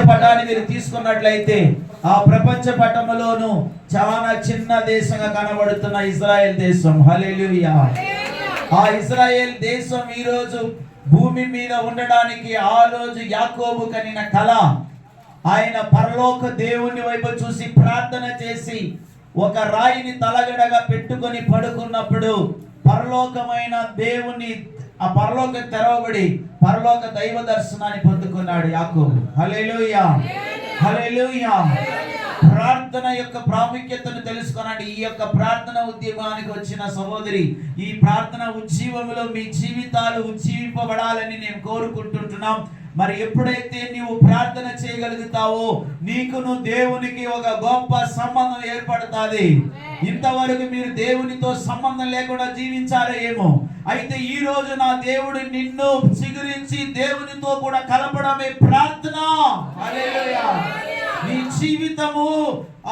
పటాన్ని మీరు తీసుకున్నట్లయితే ఆ ప్రపంచ పటములోను చాలా చిన్న దేశంగా కనబడుతున్న ఇజ్రాయెల్ దేశం. హల్లెలూయా. ఆ ఇజ్రాయెల్ దేశం ఈ రోజు భూమి మీద ఉండడానికి ఆ రోజు యాకోబు కనిన కల, ఆయన పరలోక దేవుని వైపు చూసి ప్రార్థన చేసి ఒక రాయిని తలగడగా పెట్టుకొని పడుకున్నప్పుడు పరలోకమైన దేవుని ఆ పరలోకం తెరవబడి పరలోక దైవ దర్శనాన్ని పొందుకున్నాడు యాకోబు. హల్లెలూయా, హల్లెలూయా. ప్రార్థన యొక్క ప్రాముఖ్యతను తెలుసుకోనండి. ఈ యొక్క ప్రార్థన ఉద్యమానికి వచ్చిన సహోదరి, ఈ ప్రార్థన ఉజ్జీవంలో మీ జీవితాలు ఉజ్జీవింపబడాలని నేను కోరుకుంటున్నాం. మరి ఎప్పుడైతే నీవు ప్రార్థన చేయగలుగుతావో నీకును దేవునికి ఒక గొప్ప సంబంధం ఏర్పడుతుంది. ఇంతవరకు మీరు దేవునితో సంబంధం లేకుండా జీవించారో ఏమో, అయితే ఈ రోజు నా దేవుడు నిన్ను చిగురించి దేవునితో కూడా కలపడమే ప్రార్థన. హల్లెలూయా. నీ జీవితము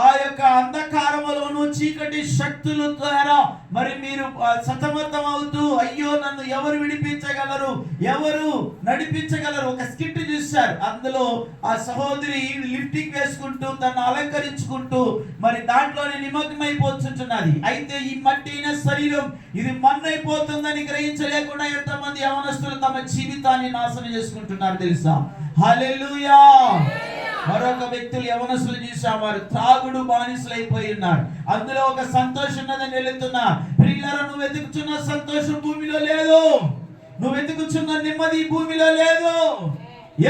ఆ యొక్క అంధకారములోను చీకటి శక్తుల ద్వారా మరి మీరు సతమతం అవుతూ, అయ్యో నన్ను ఎవరు విడిపించగలరు, ఎవరు నడిపించగలరు. ఒక స్కిట్ చూశారు, అందులో ఆ సహోదరి లిఫ్టింగ్ వేసుకుంటూ తను అలంకరించుకుంటూ మరి దాంట్లోనే నిమగ్నమైపోతున్నది. అయితే ఈ మట్టిన శరీరం ఇది మన్నైపోతుందని గ్రహించలేకుండా ఎంతమంది యవనస్తులు తమ జీవితాన్ని నాశనం చేసుకుంటున్నారు తెలుసా. హల్లెలూయా. మరొక వ్యక్తులు యవనస్తులు చూసాం, వారు త్రాగుడు బానిసలు అయిపోయి ఉన్నారు. అందులో ఒక సంతోషం ఉన్నదని వెళుతున్నా. ప్రియులారా, నువ్వు వెతుకుచున్న సంతోషం భూమిలో లేదు, నువ్వు వెతుకుచున్న నెమ్మది భూమిలో లేదు.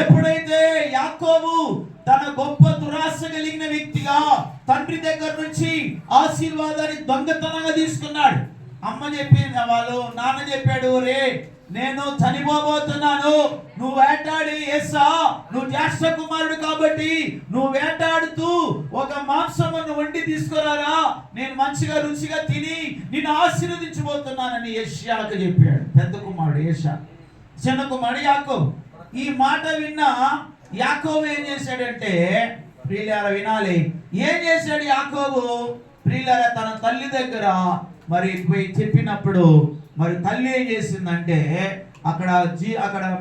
ఎప్పుడైతే యాకోబు తన గొప్ప దురాశ కలిగిన వ్యక్తిగా తండ్రి దగ్గర నుంచి ఆశీర్వాదాన్ని దొంగతనంగా తీసుకున్నాడు. అమ్మ చెప్పింది, వాళ్ళు నాన్న చెప్పాడు, రే నేను చనిపోబోతున్నాను, నువ్వు వేటాడి ఏసా, నువ్వు జ్యేష్ఠ కుమారుడు కాబట్టి నువ్వు వేటాడుతూ ఒక మాంసమును వండి తీసుకురారా, నేను మంచిగా రుచిగా తిని నిన్ను ఆశీర్వదించబోతున్నానని యెషయాకు చెప్పాడు. పెద్ద కుమారుడు యేషా, చిన్న కుమారుడు యాకోబు. ఈ మాట విన్న యాకోబు ఏం చేశాడంటే, ప్రియులారా వినాలి, ఏం చేశాడు యాకోబు? ప్రియులారా, తన తల్లి దగ్గర మరి పోయి చెప్పినప్పుడు మరి తల్లి ఏం చేసిందంటే, అక్కడ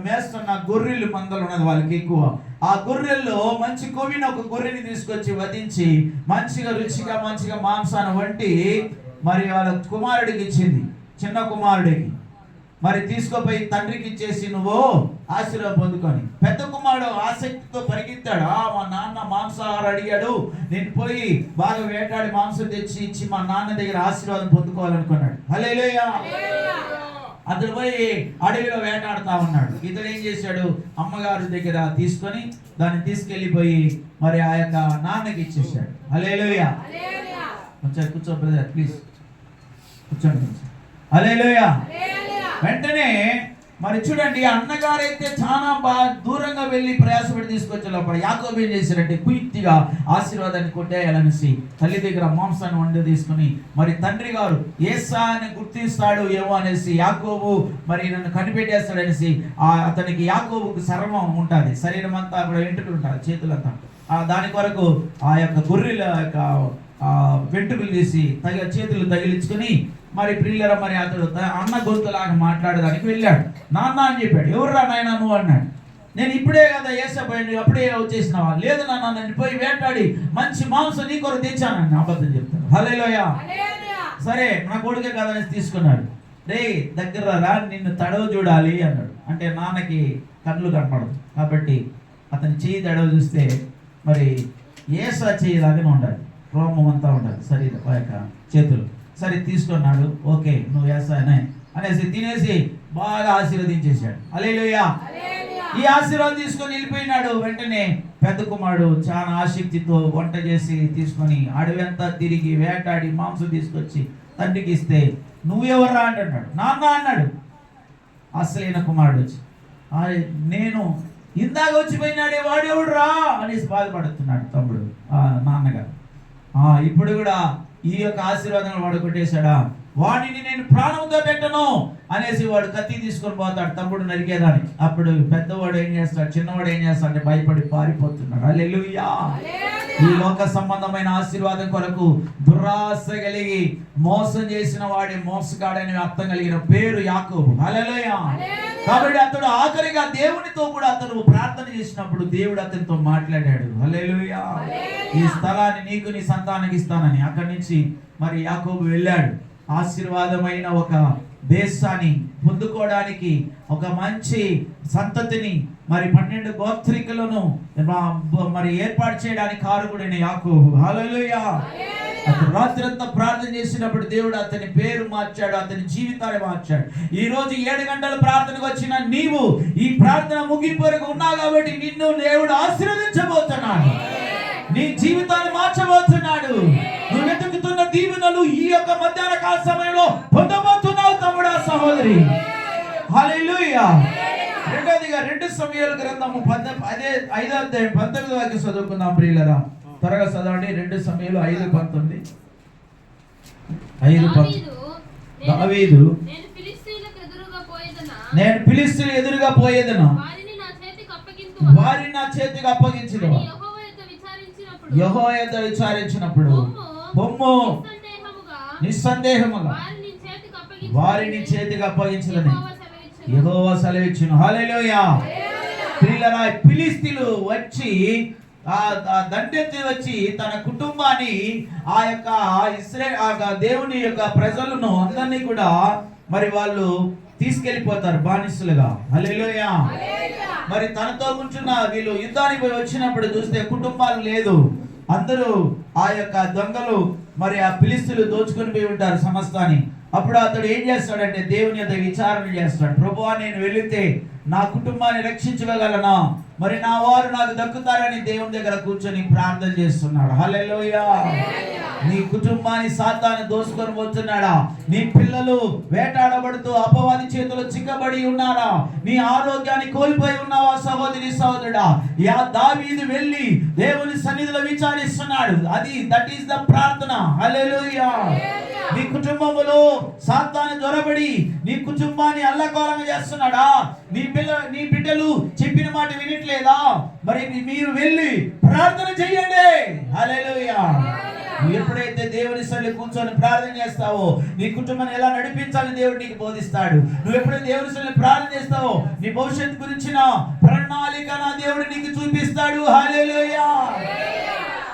మేస్తున్న గొర్రెలు మందలు ఉన్నది వాళ్ళకి ఎక్కువ. ఆ గొర్రెల్లో మంచి కొవ్విన ఒక గొర్రెని తీసుకొచ్చి వధించి మంచిగా రుచిగా మంచిగా మాంసాన్ని వంటి మరి వాళ్ళ కుమారుడికి ఇచ్చింది, చిన్న కుమారుడికి. మరి తీసుకుపోయి తండ్రికి ఇచ్చేసి నువ్వు ఆశీర్వాదం పొందుకొని. పెద్ద కుమారుడు ఆసక్తితో పరిగెత్తాడు, మా నాన్న మాంసాహారం అడిగాడు, నేను పోయి బాగా వేటాడి మాంసం తెచ్చి ఇచ్చి మా నాన్న దగ్గర ఆశీర్వాదం పొందుకోవాలనుకున్నాడు. హల్లెలూయా. అతను పోయి అడవిలో వేటాడుతా ఉన్నాడు. ఇతడు ఏం చేశాడు, అమ్మగారి దగ్గర తీసుకొని దాన్ని తీసుకెళ్ళిపోయి మరి ఆ యొక్క నాన్నకి ఇచ్చేసాడు. హల్లెలూయా. కొంచెం కూర్చో బ్రదర్ ప్లీజ్, కూర్చోండి. హల్లెలూయా. వెంటనే మరి చూడండి, అన్నగారైతే చాలా బాగా దూరంగా వెళ్ళి ప్రయాసపడి తీసుకొచ్చేటప్పుడు యాకోబు ఏం చేశారంటే కుయుక్తిగా ఆశీర్వాదాన్ని కొట్టేయాలనేసి తల్లి దగ్గర మాంసాన్ని వండి తీసుకుని మరి తండ్రి గారు ఏసాని గుర్తిస్తాడు ఏమో అనేసి యాకోబు మరి నన్ను కనిపెట్టేస్తాడు అనేసి అతనికి యాకోబుకు చర్మం ఉంటుంది, శరీరం అంతా అక్కడ వెంట్రుకలు ఉంటుంది, చేతులంతా. దాని కొరకు ఆ యొక్క గొర్రెల యొక్క వెంట్రుకలు తీసి చేతులు తగిలించుకొని మరి ప్రియులరా మరి అతడు అన్న గొంతులాగా మాట్లాడడానికి వెళ్ళాడు. నాన్న అని చెప్పాడు. ఎవర్రా నాయన నువ్వు అన్నాడు. నేను ఇప్పుడే కదా ఏసపోయాను, అప్పుడే వచ్చేసినావా? లేదు నాన్న, నేను పోయి వేటాడి మంచి మాంసం నీ కొరకు తెచ్చానని అబద్ధం చెప్తాను. హల్లెలూయా. సరే నా కొడుకే కదా అని తీసుకున్నాడు. రే దగ్గర రా, నిన్ను తడవ చూడాలి అన్నాడు. అంటే నాన్నకి కళ్ళు కనపడదు కాబట్టి అతని చెయ్యి తడవ చూస్తే మరి ఏసా చెయ్యిలాగానే ఉండాలి, రోమం అంతా ఉండాలి శరీరం ఆ యొక్క చేతులు. సరే తీసుకున్నాడు, ఓకే నువ్వు వేస్తానే అనేసి తినేసి బాగా ఆశీర్వదించేశాడు. హల్లెలూయా. ఈ ఆశీర్వాదం తీసుకొని వెళ్ళిపోయినాడు. వెంటనే పెద్ద కుమారుడు చాలా ఆసక్తితో వంట చేసి తీసుకొని అడవి అంతా తిరిగి వేటాడి మాంసం తీసుకొచ్చి తండ్రికి ఇస్తే నువ్వెవర్రా అంటున్నాడు. నాన్న అన్నాడు. అసలైన కుమారుడు వచ్చి, నేను ఇందాక వచ్చిపోయినాడే వాడెవడు రా అనేసి బాధపడుతున్నాడు తమ్ముడు నాన్నగారు. ఇప్పుడు కూడా ఈ యొక్క ఆశీర్వాదం వాడు కొట్టేశాడా, వాడిని నేను ప్రాణంతో పెట్టను అనేసి వాడు కత్తి తీసుకొని పోతాడు తమ్ముడు నరికేదానికి. అప్పుడు పెద్దవాడు ఏం చేస్తాడు, చిన్నవాడు ఏం చేస్తాడు అంటే భయపడి పారిపోతున్నాడు. హల్లెలూయా. ఈ లోక సంబంధమైన ఆశీర్వాదం కొరకు దురాశ కలిగి మోసం చేసిన వాడి మోసగాడని అర్థం కలిగిన పేరు యాకోబు. హల్లెలూయా. కాబట్టి అతడు ఆఖరిగా దేవునితో కూడా అతను ప్రార్థన చేసినప్పుడు దేవుడు అతనితో మాట్లాడాడు. హల్లెలూయా. ఈ స్థలాన్ని నీకు నీ సంతానానికి ఇస్తానని. అక్కడి నుంచి మరి యాకోబు వెళ్ళాడు. ఆశీర్వాదమైన ఒక దేశాన్ని పొందుకోవడానికి, ఒక మంచి సంతతిని, మరి 12 గోత్రికులను మరి ఏర్పాటు చేయడానికి కారకుడైన యాకోబు. హల్లెలూయా. అతను రాత్రంతా ప్రార్థన చేసినప్పుడు దేవుడు అతని పేరు మార్చాడు, అతని జీవితాన్ని మార్చాడు. ఈ రోజు 7 గంటల ప్రార్థనకు వచ్చిన నీవు ఈ ప్రార్థన ముగింపు వరకు ఉన్నావు కాబట్టి నిన్ను దేవుడు ఆశీర్వదించబోతున్నాడు, నీ జీవితాన్ని మార్చబోతున్నాడు. నువ్వు వెతుకుతున్న దీవెనలు ఈ యొక్క మధ్యాహ్న కాల సమయంలో పొందబోతున్నావు తమ్ముడా, సహోదరి. హల్లెలూయా. రెండోదిగా 2 సమూయేలు గ్రంథము 5వ అధ్యాయం 19వ వాక్యం చదువుకుందాం ప్రియులారా. త్వరగా చదవండి. 2 సమూయేలు 5:19. దావీదు నేను ఫిలిష్తీయులకు ఎదురుగా పోయేదను, వారిని నా చేతికి అప్పగించుదును. యెహోవా యొద్ద విచారించినప్పుడు పొమ్ము, నిస్సందేహముగా వారిని చేతికి అప్పగించుదని యెహోవా సెలవిచ్చును. హల్లెలూయా. ప్రియులారా, ఫిలిష్తీయులు వచ్చి దండెత్తి వచ్చి తన కుటుంబాన్ని, ఆ యొక్క దేవుని యొక్క ప్రజలను అందరినీ కూడా మరి వాళ్ళు తీసుకెళ్లిపోతారు బానిసలుగా. హల్లెలూయా. మరి తనతో కూర్చున్న వీళ్ళు యుద్ధానికి పోయి వచ్చినప్పుడు చూస్తే కుటుంబాలు లేదు, అందరూ ఆ యొక్క దొంగలు మరి ఆ ఫిలిష్తీయులు దోచుకొని పోయి ఉంటారు సమస్తాన్ని. అప్పుడు అతడు ఏం చేస్తాడంటే దేవుని యొక్క విచారణ చేస్తాడు. ప్రభువా, నేను వెళితే నా కుటుంబాన్ని రక్షించగలనా, మరి నా వారు నాకు దక్కుతారని దేవుని దగ్గర కూర్చొని ప్రార్థన చేస్తున్నాడు. హల్లెలూయా. నీ కుటుంబాన్ని సాతాను దోసుకొని పోతున్నాడా? నీ పిల్లలు వేటాడబడుతూ అపవాది చేతిలో చిక్కబడి ఉన్నారా? నీ ఆరోగ్యాన్ని కోల్పోయి ఉన్నావా సహోదరి, సహోదరుడా? దావీదు వెళ్ళి దేవుని సన్నిధిలో విచారిస్తున్నాడు. దట్ ఈస్ ద ప్రార్థన. హల్లెలూయా. నీ కుటుంబంలో సాతాను దొరబడి నీ కుటుంబాన్ని అల్లకల్లోలం చేస్తున్నాడా? నీ బిడ్డలు చెప్పిన మాట వినట్లేదా? మరి మీరు వెళ్ళి ప్రార్థన చేయండి. హల్లెలూయా. నువ్వు ఎప్పుడైతే దేవుని సన్నిధిలో కూర్చొని ప్రార్థన చేస్తావో నీ కుటుంబాన్ని ఎలా నడిపించాలని దేవుడు నీకు బోధిస్తాడు. నువ్వు ఎప్పుడైతే దేవుని సన్నిధిలో ప్రార్థన చేస్తావో నీ భవిష్యత్తు గురించిన ప్రణాళిక నా దేవుడు నీకు చూపిస్తాడు. హల్లెలూయా.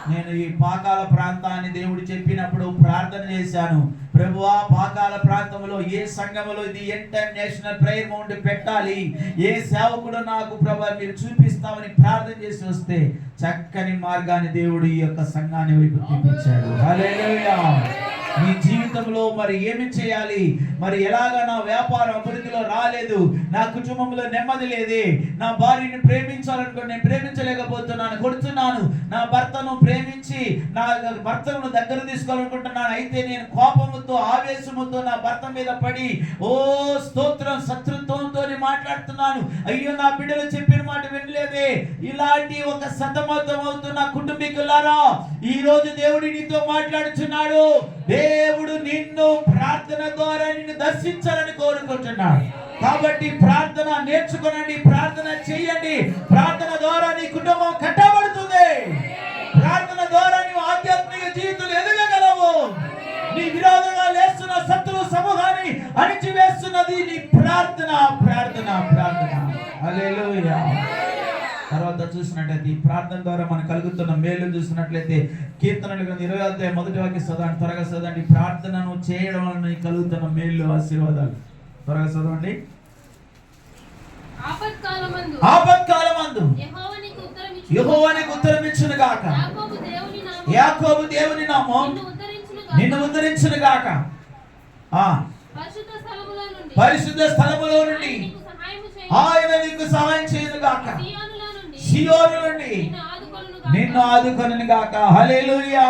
నేను ఈ పాకాల ప్రాంతాన్ని దేవుడు చెప్పినప్పుడు ప్రార్థన చేశాను. ప్రభువా, పాకాల ప్రాంతంలో ఏ సంఘములో ఇది ఇంటర్నేషనల్ ప్రేయర్ మౌంట్ పెట్టాలి, ఏ సేవకుడు నాకు ప్రభువా మీరు చూపిస్తామని ప్రార్థన చేసి వస్తే చక్కని మార్గాన్ని దేవుడు ఈ యొక్క సంఘాన్ని వైపు చూపించాడు. హల్లెలూయా. నీ జీవితంలో మరి ఏమి చేయాలి, మరి ఎలాగా నా వ్యాపారం అభివృద్ధిలో రాలేదు, నా కుటుంబంలో నెమ్మది లేదే, నా భార్యని ప్రేమించాలనుకుని నేను ప్రేమించలేకపోతున్నాను, కొడుతున్నాను, నా భర్తను ప్రేమించి నా భర్తను దగ్గర తీసుకోవాలనుకుంటున్నాను, అయితే నేను కోపముతో ఆవేశముతో నా భర్త మీద పడి స్తోత్రం శత్రుత్వంతో మాట్లాడుతున్నాను, అయ్యో నా బిడ్డలు చెప్పిన మాట వినలేదే, ఇలాంటి ఒక సతమతం అవుతున్న కుటుంబీకులారా, ఈ రోజు దేవుడు నీతో మాట్లాడుచున్నాడు. దేవుడు నిన్ను ప్రార్థన ద్వారా నిన్ను దర్శించాలని కోరుకుంటున్నాడు. కాబట్టి ప్రార్థన నేర్చుకోనండి, ప్రార్థన చేయండి. ప్రార్థన ద్వారా నీ కుటుంబం కట్టబడుతుంది. ప్రార్థన ద్వారా నీవు ఆధ్యాత్మిక జీవితంలో ఎదగగలవు. నీ విరోధంగా లేస్తున్న శత్రు సమూహాన్ని అణిచివేస్తున్నది నీ ప్రార్థన, ప్రార్థన, ప్రార్థన. హల్లెలూయా. తర్వాత చూసినట్లయితే ఈ ప్రార్థన ద్వారా మనకు కలుగుతున్న మేలు చూసినట్లయితే కీర్తనలు 20వ అధ్యాయం 1వ వాక్యం చదవండి. త్వరగా చదవండి. ప్రార్థనను చేయడం వలన కలుగుతున్న మేలు, ఆశీర్వాదాలు. త్వరగా చదవండి. ఆపత్కాలమందు యెహోవా నీకు ఉత్తరమిచ్చును గాక, యాకోబు దేవుని నామం నిన్ను ఉద్ధరించును గాక. పరిశుద్ధ స్థలములో నుండి ఆయన నీకు సహాయం చేయను గాక, సియోను నుండి నిన్ను ఆదుకొనును గాక. హల్లెలూయా.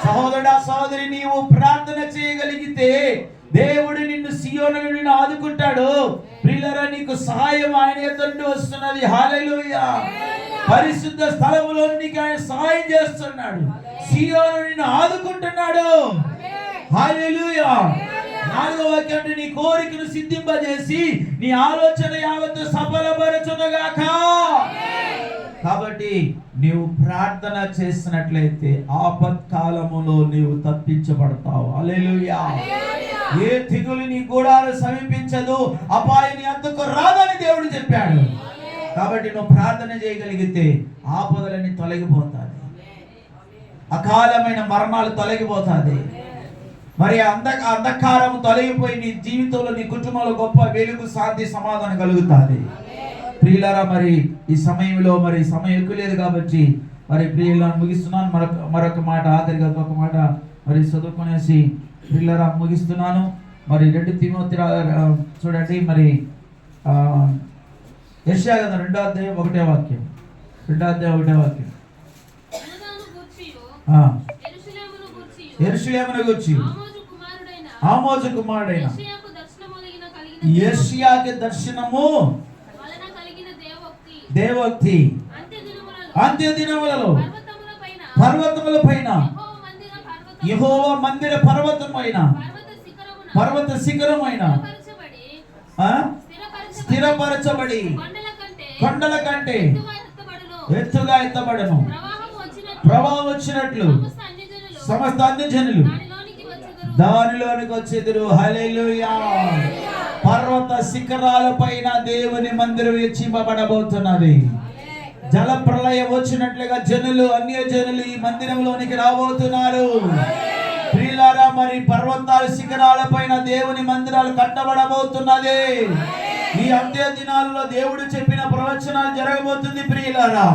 సహోదరుడా, సహోదరి, నీవు ప్రార్థన చేయగలిగితే దేవుడు నిన్ను సియోను నుండి ఆదుకుంటాడు. ప్రియులారా, నీకు సహాయం ఆయన యొద్ద నుండి వస్తున్నది. హల్లెలూయా. పరిశుద్ధ స్థలములో నీకు ఆయన సహాయం చేస్తున్నాడు. సియోను నిన్ను ఆదుకుంటున్నాడు. హల్లెలూయా. 4వ వాక్యం, నీ కోరికను సిద్ధింపజేసి నీ ఆలోచన యావత్తు సఫలపరచునుగాక. కాబట్టి నీవు ప్రార్థన చేసినట్లయితే ఆపత్కాలములో నీవు తప్పించబడతావు. హల్లెలూయా. ఏ తెగులు నీ గూడాలు సమీపించదు, అపాయని అందుకు రాదని దేవుడు చెప్పాడు. కాబట్టి నువ్వు ప్రార్థన చేయగలిగితే ఆపదలని తొలగిపోతాది, అకాలమైన మరణాలు తొలగిపోతాది, మరి అంధకారం తొలగిపోయి నీ జీవితంలో నీ కుటుంబంలో గొప్ప వెలుగు, శాంతి, సమాధానం కలుగుతాది. ప్రియులారా, మరి ఈ సమయంలో మరి సమయం ఎక్కువ లేదు కాబట్టి మరి ప్రియులను ముగిస్తున్నాను. మరొక మాట, ఆఖరిగా ఒక మాట మరి చదువుకునేసి ప్రియులారా ముగిస్తున్నాను. మరి 2 తిమోతి చూడండి, మరి యెషయా గ్రంథం 2వ అధ్యాయం 1వ వాక్యం. 2వ అధ్యాయం 1వ వాక్యం. యెరూషలేమును గూర్చి ఆమోజు కుమారుడైన యెషయాకి దర్శనము దేవోక్తి అంత్య దినములలో పర్వతముల పైన యెహోవా మందిర పర్వతమైన పర్వత శిఖరమైన స్థిరపరచబడి కొండల కంటే ఎత్తుగా ఎత్తబడను. ప్రవాహం వచ్చినట్లు సమస్త అన్ని జనులు దానిలోనికి వచ్చేదురు. హల్లెలూయా. పర్వత శిఖరాల పైన దేవుని మందిరం హెచ్చింపబడబోతున్నది. జల ప్రళయం వచ్చినట్లుగా జనులు, అన్య జనులు ఈ మందిరంలోనికి రాబోతున్నారు. ప్రియులారా, మరి పర్వతాల శిఖరాల పైన దేవుని మందిరాలు కట్టబడబోతున్నది. ఈ అంత్య దినాలలో దేవుడు చెప్పిన ప్రవచనాలు జరగబోతుంది ప్రియులారా.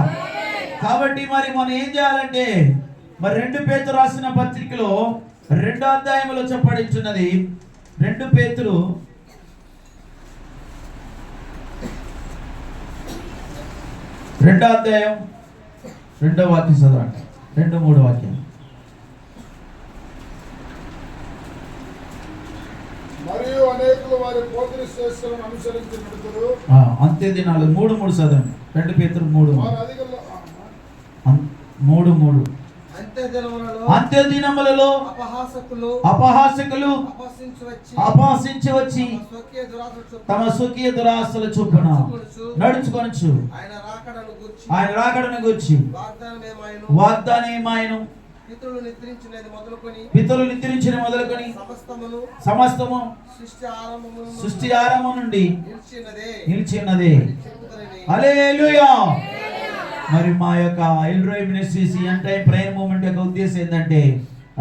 కాబట్టి మరి మనం ఏం చేయాలంటే, మరి 2 పేతురు రాసిన పత్రికలో 2వ అధ్యాయంలో చెప్పబడుచున్నది. 2 పేతురు 2వ అధ్యాయం 2వ వాక్యం చదవండి. 2-3 వాక్యం. మరియు అనేకులు వారి పోకిరి శ్రేష్ఠులను అనుసరించి నడుతురు. అంత్య దినాలు 3:3 చదవండి. 2 పేతురు 3:3. అంత్య దినములలో అపహాసకులు అపహసించి వచ్చి తమ స్వకీయ దురాశల చొప్పున నడుచుకొనొచ్చు. ఆయన రాకడను గూర్చి వాగ్దానమేమాయెను. పితరులు నిద్రించిన మొదలుకొని సమస్తము సృష్టి ఆరంభం నుండి నిలిచిన్నదే. హల్లెలూయా. మరి మా యొక్క ఎల్రోయ్ మినిస్ట్రీస్ ఎంటైర్ ప్రేయర్ మూవ్మెంట్ యొక్క ఉద్దేశం ఏంటంటే,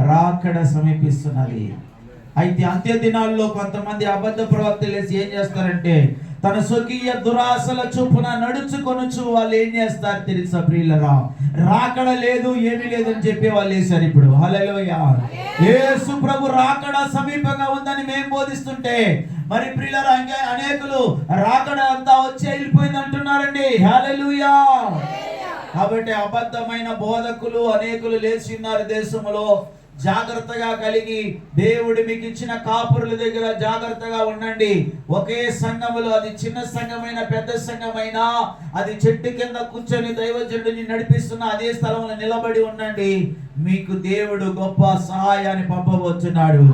రాకడ సమీపిస్తున్నది. అయితే అంత్య దినాల్లో కొంతమంది అబద్ధ ప్రవక్తలు ఏం చేస్తారంటే, తన స్వకీయ దురాశల చొప్పున నడుచుకొనుచు వాళ్ళు ఏం చేస్తారు తెలుసా ప్రియులరా? రాకడ లేదు, ఏమీ లేదని చెప్పి వాళ్ళు వేశారు ఇప్పుడు. హల్లెలూయా. యేసు ప్రభు రాకడ సమీపంగా ఉందని మేము బోధిస్తుంటే, మరి ప్రియులరా అనేకులు రాకడ అంతా వచ్చి వెళ్ళిపోయింది అంటున్నారండి. హల్లెలూయా. కాబట్టి అబద్ధమైన బోధకులు అనేకులు లేచి ఉన్నారు దేశంలో. జాగ్రత్తగా కలిగి దేవుడు మీకు ఇచ్చిన కాపురుల దగ్గర జాగ్రత్తగా ఉండండి. ఒకే సంఘములో, అది చిన్న సంఘమైన పెద్ద సంఘమైనా, అది చెట్టు కింద కూర్చొని దైవజనుడిని నడిపిస్తున్న అదే స్థలంలో నిలబడి ఉండండి. మీకు దేవుడు గొప్ప సహాయాన్ని పంపబోతున్నాడు.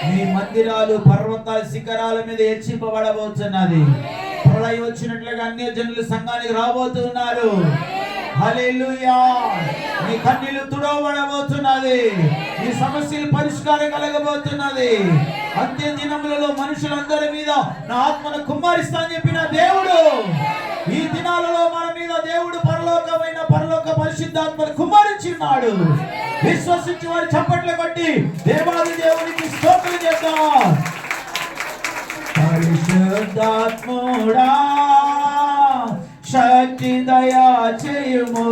మీ మందిరాలు పర్వతాల శిఖరాల మీద హెచ్చింపబడబోతున్నది. ప్రళయం వచ్చినట్లుగా అన్య జనులు సంఘానికి రాబోతున్నారు. హల్లెలూయా. నీ కన్నీళ్లు తుడవబడబోతున్నది. నీ సమస్యలు పరిష్కారం కలగబోతున్నది. అంత్య దినములలో మనుషులందరి మీద నా ఆత్మను కుమ్మరిస్తా అని చెప్పిన దేవుడు ఈ దినాలలో మన మీద దేవుడు పరలోక పరిశుద్ధాత్మను కుమ్మరించున్నాడు. విశ్వసించి వారి చప్పట్లు కొట్టి దేవాది దేవునికి స్తోత్రం చేద్దాం. పరిశుద్ధాత్ముడా శక్తి దయా చేయుము.